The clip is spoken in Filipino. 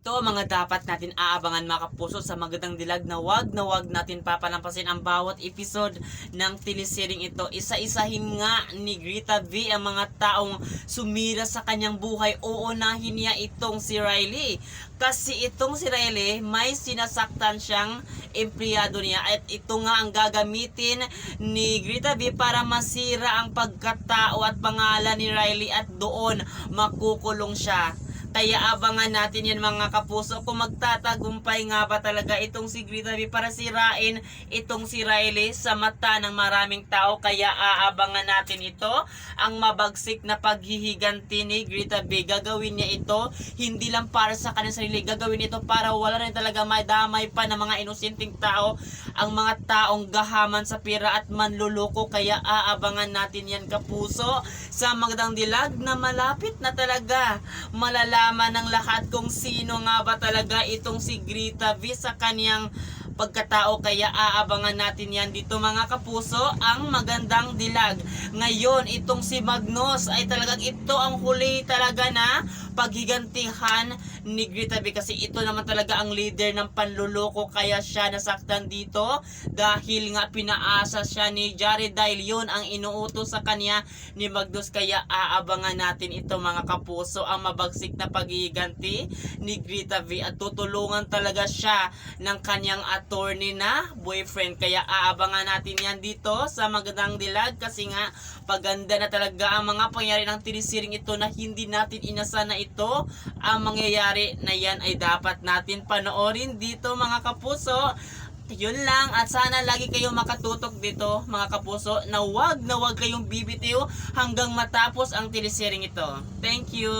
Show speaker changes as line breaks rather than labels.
Ito mga dapat natin aabangan mga kapuso sa magandang dilag na wag natin papalampasin ang bawat episode ng teleseryeng ito. Isa-isahin nga ni Grita V ang mga taong sumira sa kanyang buhay. Uunahin niya itong si Riley. Kasi itong si Riley, may sinasaktan siyang empleyado niya at ito nga ang gagamitin ni Grita V para masira ang pagkatao at pangalan ni Riley at doon makukulong siya. Kaya abangan natin yan mga kapuso kung magtatagumpay nga ba talaga itong si Grita V para sirain itong si Riley sa mata ng maraming tao. Kaya aabangan natin ito, ang mabagsik na paghihiganti ni Grita V. Gagawin niya ito hindi lang para sa kanyang sarili, gagawin ito para wala rin talaga madamay pa ng mga inosenteng tao, ang mga taong gahaman sa pira at manluloko. Kaya aabangan natin yan kapuso sa magandang dilag na malapit na talaga malalaman ng lahat kung sino nga ba talaga itong si Grita V sa kanyang pagkatao. Kaya aabangan natin yan dito mga kapuso, ang magandang dilag. Ngayon itong si Magnus ay talagang ito ang huli talaga na paghigantihan ni Grita V, kasi ito naman talaga ang leader ng panluloko. Kaya siya nasaktan dito dahil nga pinaasa siya ni Jared dahil yun ang inuutos sa kanya ni Magnus. Kaya aabangan natin ito mga kapuso, ang mabagsik na paghiganti ni Grita V at tutulungan talaga siya ng kanyang attorney na boyfriend. Kaya aabangan natin yan dito sa magandang dilag, kasi nga paganda na talaga ang mga pangyayari ng teleseryeng ito na hindi natin inasa na ito ang mangyayari na yan ay dapat natin panoorin dito mga kapuso. Yun lang, at sana lagi kayong makatutok dito mga kapuso na wag kayong bibitiw hanggang matapos ang teleseryeng ito. Thank you!